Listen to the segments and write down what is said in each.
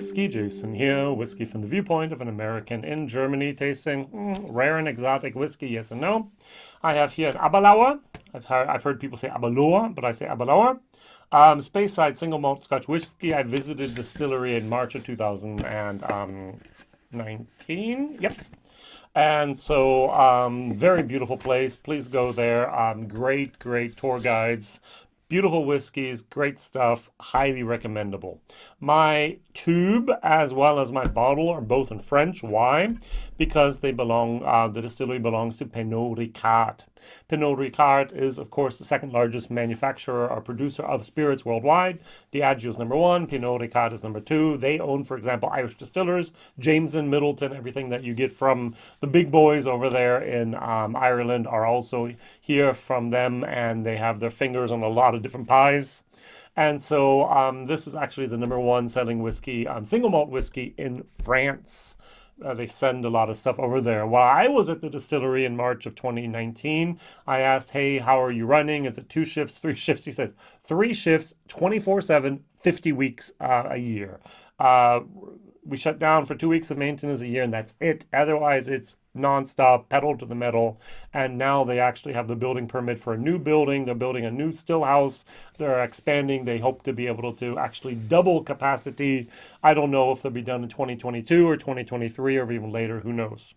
WhiskyJason here, whiskey from the viewpoint of an American in Germany, tasting rare and exotic whiskey, yes and no. I have here an Aberlour. I've heard people say Aberlour, but I say Aberlour. Speyside single malt Scotch whisky. I visited the distillery in March of 2019. Yep. And so, very beautiful place. Please go there. Great tour guides. Beautiful whiskeys, great stuff, highly recommendable. My tube as well as my bottle are both in French. Why? Because they belong, the distillery belongs to Pernod Ricard. Pernod Ricard is, of course, the second largest manufacturer or producer of spirits worldwide. Diageo is number one, Pernod Ricard is number two. They own, for example, Irish distillers, Jameson, Middleton, everything that you get from the big boys over there in Ireland are also here from them, and they have their fingers on a lot of different pies. And so this is actually the number one selling whiskey, single malt whiskey in France. They send a lot of stuff over there. While I was at the distillery in March of 2019, I asked, hey, how are you running? Is it 2 shifts, 3 shifts? He says, 3 shifts, 24/7, 50 weeks a year. We shut down for 2 weeks of maintenance a year, and that's it. Otherwise, it's nonstop, pedal to the metal. And now they actually have the building permit for a new building. They're building a new still house. They're expanding. They hope to be able to actually double capacity. I don't know if they'll be done in 2022 or 2023 or even later. Who knows?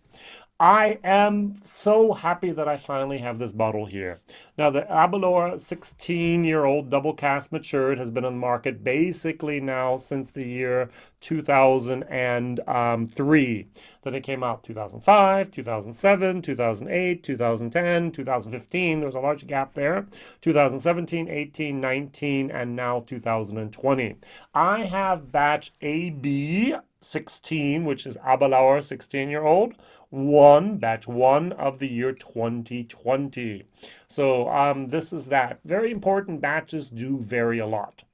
I am so happy that I finally have this bottle here. Now, the Aberlour 16-year-old Double Cask Matured has been on the market basically now since the year 2003. Then it came out 2005, 2007, 2008, 2010, 2015. There was a large gap there. 2017, 18, 19, and now 2020. I have batch AB16, which is Aberlour 16-year-old. Batch 1 of the year 2020. So this is that. Very important. Batches do vary a lot.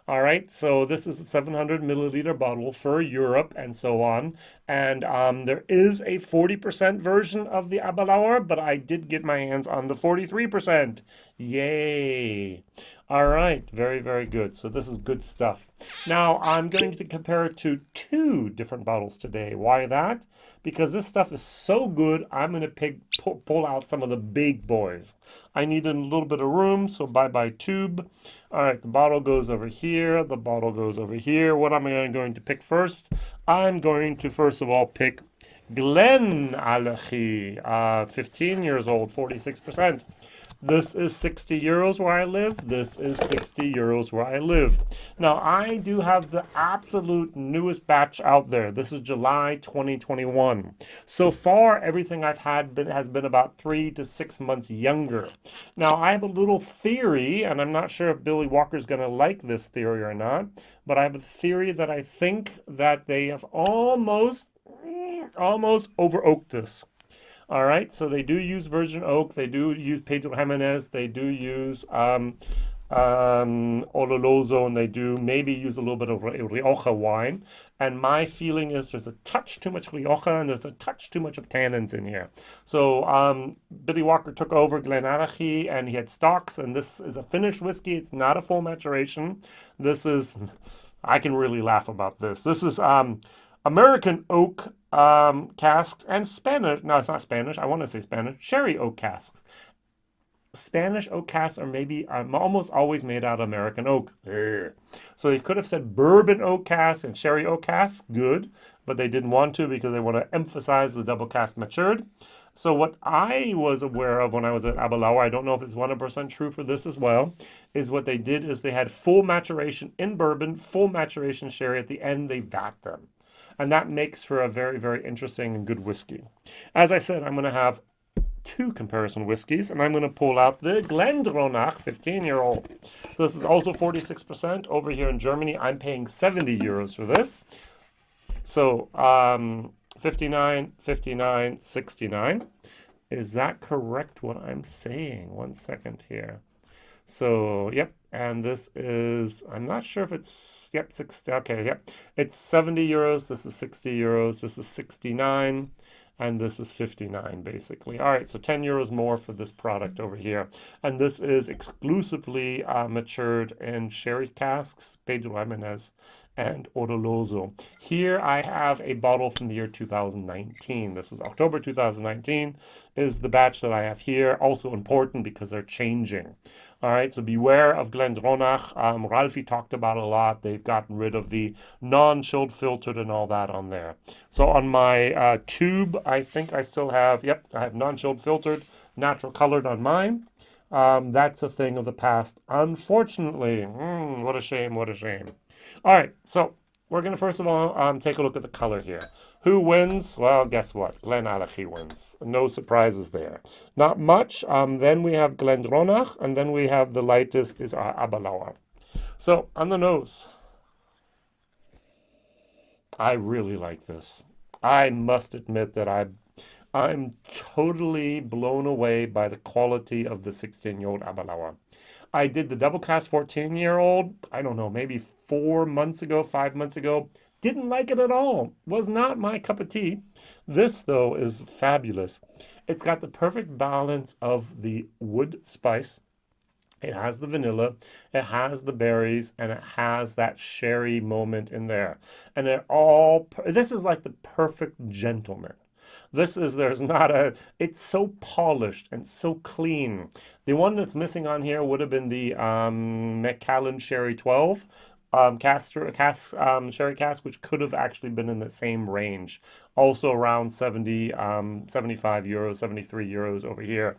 All right, so this is a 700 milliliter bottle for Europe and so on. And there is a 40% version of the Aberlour, but I did get my hands on the 43%. Yay. All right, very good. So this is good stuff. Now, I'm going to compare it to 2 different bottles today. Why that? Because this stuff is so good, I'm going to pull out some of the big boys. I needed a little bit of room, so bye-bye tube. All right, the bottle goes over here. The bottle goes over here. What am I going to pick first? I'm going to, first of all, pick GlenAllachie, 15 years old, 46%. This is 60 euros where I live. This is 60 euros where I live. Now, I do have the absolute newest batch out there. This is July 2021. So far, everything I've had has been about 3 to 6 months younger. Now, I have a little theory, and I'm not sure if Billy Walker's going to like this theory or not, but I have a theory that I think that they have almost over-oaked this. All right, so they do use virgin oak, they do use Pedro Jimenez, they do use Oloroso, and they do maybe use a little bit of Rioja wine. And my feeling is there's a touch too much Rioja and there's a touch too much of tannins in here. So Billy Walker took over GlenAllachie and he had stocks, and this is a finished whiskey. It's not a full maturation. This is, I can really laugh about this. This is American oak casks and Spanish, no, it's not Spanish, I want to say Spanish, sherry oak casks. Spanish oak casks are maybe almost always made out of American oak. Ugh. So they could have said bourbon oak casks and sherry oak casks, good, but they didn't want to because they want to emphasize the double cask matured. So what I was aware of when I was at Aberlour, I don't know if it's 100% true for this as well, is what they did is they had full maturation in bourbon, full maturation sherry. At the end, they vat them. And that makes for a very interesting and good whiskey. As I said, I'm going to have 2 comparison whiskeys, and I'm going to pull out the Glendronach 15-year-old. So this is also 46%. Over here in Germany, I'm paying 70 euros for this. So 59, 59, 69. Is that correct what I'm saying? 1 second here. So, yep, and this is, I'm not sure if it's, yep, 60, okay, yep. It's 70 euros, this is 60 euros, this is 69, and this is 59, basically. All right, so 10 euros more for this product over here. And this is exclusively matured in sherry casks, Pedro Jimenez, and Oloroso. Here I have a bottle from the year 2019. This is October 2019 is the batch that I have here. Also important because they're changing. All right, so beware of Glendronach. Ralphie talked about it a lot. They've gotten rid of the non-chilled filtered and all that on there. So on my tube, I think I still have, yep, I have non-chilled filtered, natural colored on mine. That's a thing of the past, unfortunately. What a shame, what a shame. All right, so we're going to first of all take a look at the color here. Who wins? Well, guess what? GlenAllachie wins. No surprises there. Not much. Then we have Glendronach, and then we have the lightest is our Aberlour. So on the nose, I really like this. I must admit that I'm totally blown away by the quality of the 16-year-old Aberlour. I did the Double Cask 14-year-old, I don't know, maybe 4 months ago, 5 months ago. Didn't like it at all. Was not my cup of tea. This, though, is fabulous. It's got the perfect balance of the wood spice. It has the vanilla, it has the berries, and it has that sherry moment in there. And this is like the perfect gentleman. It's so polished and so clean. The one that's missing on here would have been the Macallan Sherry 12 sherry cask, which could have actually been in the same range. Also around 70, 75 euros, 73 euros over here.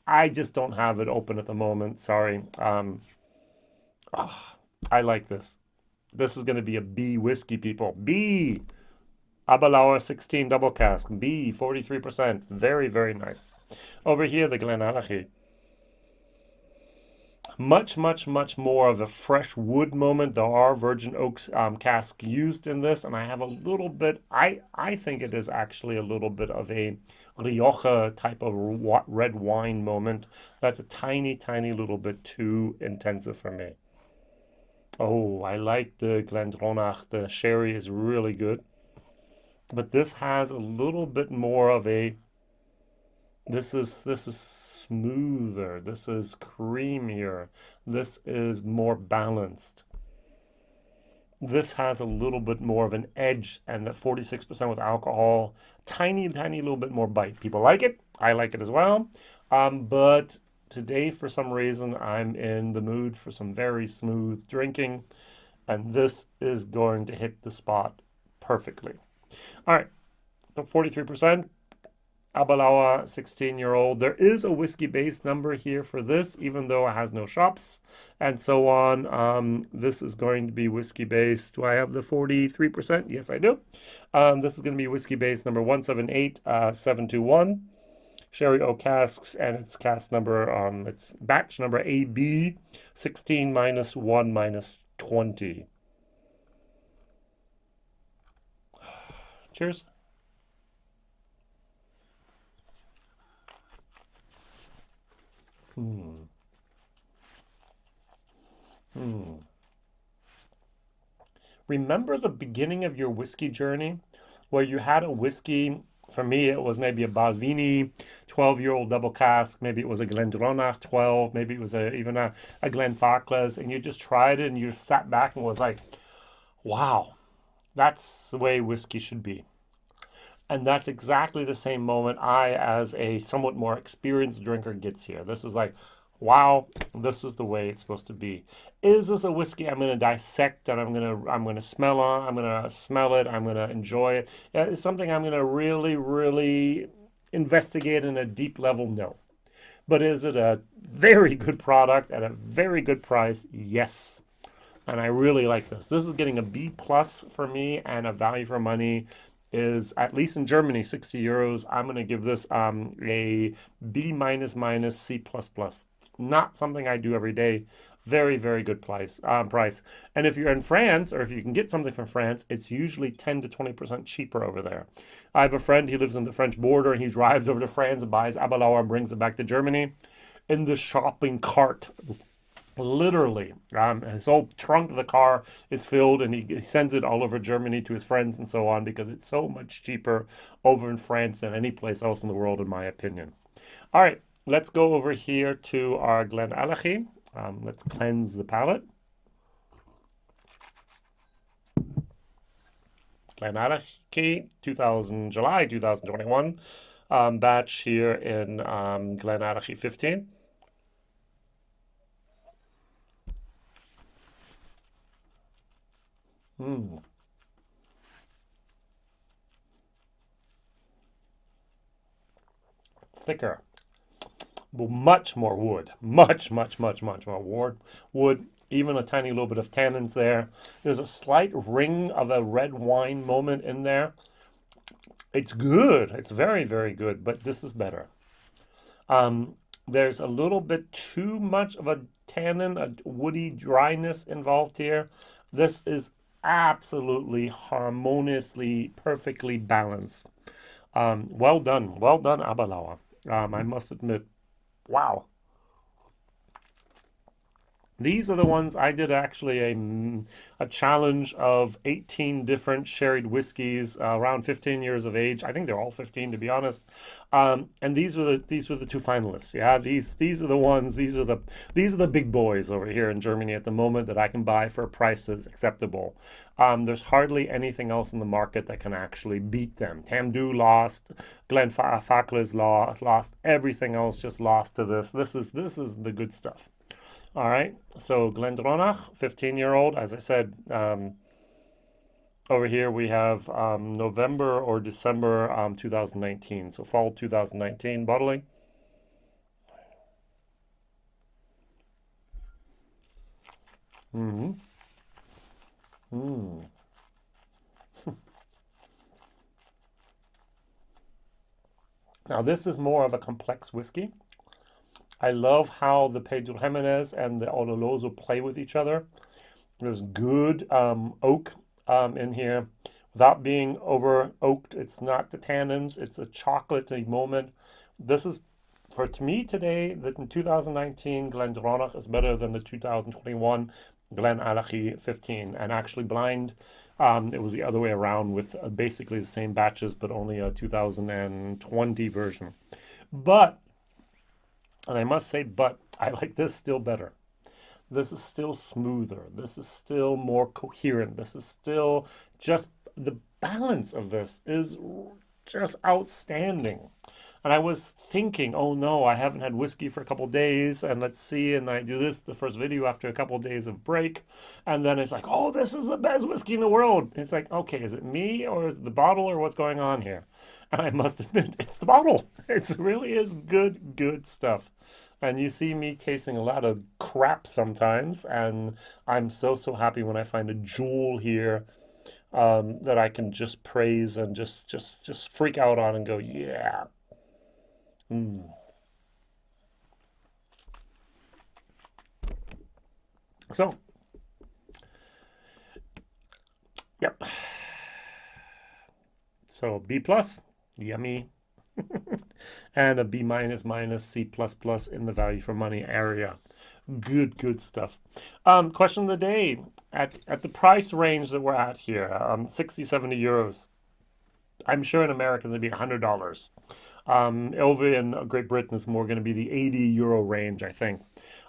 I just don't have it open at the moment. Sorry. I like this. This is going to be a B whiskey, people. B. Aberlour 16 double cask. B, 43%. Very, very nice. Over here, the GlenAllachie. Much, much, much more of a fresh wood moment. There are virgin oaks cask used in this, and I have a little bit, I think it is actually a little bit of a Rioja type of red wine moment. That's a tiny, tiny little bit too intensive for me. Oh, I like the Glendronach. The sherry is really good. But this has a little bit more of a, this is smoother, this is creamier, this is more balanced. This has a little bit more of an edge, and that 46% with alcohol, tiny, tiny little bit more bite. People like it. I like it as well. But today, for some reason, I'm in the mood for some very smooth drinking, and this is going to hit the spot perfectly. All right, so 43%, Aberlour 16-year-old. There is a whiskey-based number here for this, even though it has no shops and so on. This is going to be whiskey-based. Do I have the 43%? Yes, I do. This is going to be whiskey-based number 178721. Sherry oak casks, and its cask number, it's batch number AB16-1-20. Cheers. Remember the beginning of your whiskey journey where you had a whiskey, for me it was maybe a Balvenie 12-year-old double cask, maybe it was a Glendronach 12, maybe it was even a Glenfarclas, and you just tried it and you sat back and was like, wow, that's the way whiskey should be. And that's exactly the same moment I, as a somewhat more experienced drinker, gets here. This is like, wow, this is the way it's supposed to be. Is this a whiskey I'm going to dissect and I'm going to smell on, I'm going to smell it, I'm going to enjoy it? It's something I'm going to really, really investigate in a deep level? No. But is it a very good product at a very good price? Yes. And I really like this. This is getting a B+ for me, and a value for money is, at least in Germany, 60 euros. I'm going to give this a B- C++. Not something I do every day. Very, very good price. And if you're in France, or if you can get something from France, it's usually 10 to 20% cheaper over there. I have a friend, he lives on the French border, and he drives over to France and buys Aberlour and brings it back to Germany in the shopping cart. Literally, his whole trunk of the car is filled, and he sends it all over Germany to his friends and so on, because it's so much cheaper over in France than any place else in the world, in my opinion. All right, let's go over here to our GlenAllachie. Let's cleanse the palate. GlenAllachie, July 2021 batch here in GlenAllachie 15. Thicker, much more wood, much more wood. Even a tiny little bit of tannins there. There's a slight ring of a red wine moment in there. It's good. It's very, very good, but this is better. There's a little bit too much of a tannin, a woody dryness involved here. This is absolutely harmoniously, perfectly balanced. Well done, Aberlour. I must admit, wow. These are the ones I did actually a challenge of 18 different sherried whiskeys around 15 years of age. I think they're all 15 to be honest. And these were the two finalists. Yeah, these are the ones. These are the big boys over here in Germany at the moment that I can buy for a price that's acceptable. There's hardly anything else in the market that can actually beat them. Tamdhu lost, Glenfarclas lost, everything else just lost to this. This is the good stuff. All right, so Glendronach, 15-year-old. As I said, over here we have November or December 2019, so fall 2019 bottling. Now this is more of a complex whiskey. I love how the Pedro Jimenez and the Oloroso play with each other. There's good oak in here without being over oaked. It's not the tannins. It's a chocolatey moment. This is, for to me today, that in 2019 Glendronach is better than the 2021 GlenAllachie 15. And actually blind, it was the other way around with basically the same batches, but only a 2020 version. But and I must say, but I like this still better. This is still smoother. This is still more coherent. This is still just, the balance of this is just outstanding. And I was thinking, oh no, I haven't had whiskey for a couple days, and let's see, and I do this, the first video after a couple days of break, and then it's like, oh, this is the best whiskey in the world. It's like, okay, is it me, or is it the bottle, or what's going on here? And I must admit, it's the bottle. It really is good stuff. And you see me tasting a lot of crap sometimes, and I'm so happy when I find a jewel here that I can just praise and just freak out on and go, yeah. So, yep. So B plus, yummy. And a B minus, C plus plus in the value for money area. Good stuff. Question of the day. At the price range that we're at here, 60, 70 euros. I'm sure in America it's going to be $100. Over in Great Britain it's more going to be the 80 euro range, I think.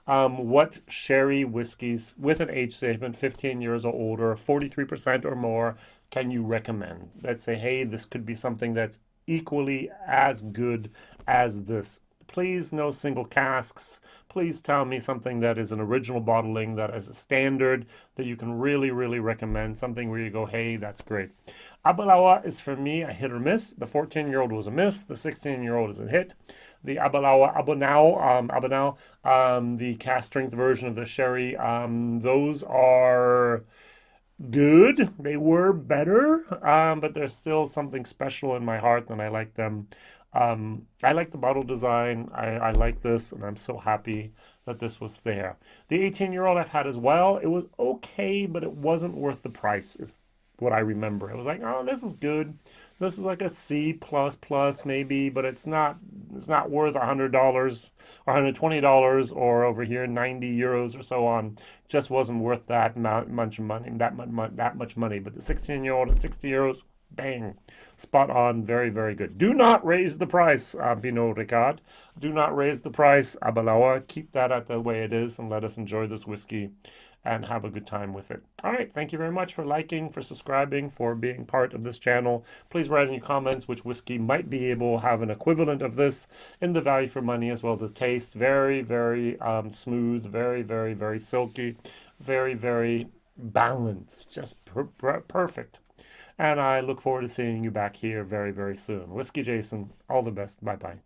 What sherry whiskeys with an age statement, 15 years or older, 43% or more, can you recommend? Let's say, hey, this could be something that's equally as good as this. Please, no single casks. Please tell me something that is an original bottling, that is a standard, that you can really recommend. Something where you go, hey, that's great. Aberlour is for me a hit or miss. The 14-year-old was a miss. The 16-year-old is a hit. The Aberlour, the cast strength version of the sherry, those are good. They were better, but there's still something special in my heart, and I like them. I like the bottle design. I like this, and I'm so happy that this was there. The 18-year-old I've had as well. It was okay, but it wasn't worth the price, is what I remember. It was like, oh, this is good. This is like a C plus maybe, but it's not worth $100 or $120 or over here 90 euros or so on. Just wasn't worth that much money, that much money. But the 16-year-old at 60 euros, Bang. Spot on. Very, very good. Do not raise the price, Pinot Ricard. Do not raise the price, Aberlour. Keep that at the way it is and let us enjoy this whiskey and have a good time with it. All right. Thank you very much for liking, for subscribing, for being part of this channel. Please write in your comments which whiskey might be able to have an equivalent of this in the value for money as well as the taste. Very, very smooth, very, very, very silky, very, very balanced, just perfect. And I look forward to seeing you back here very, very soon. Whiskey Jason, all the best. Bye-bye.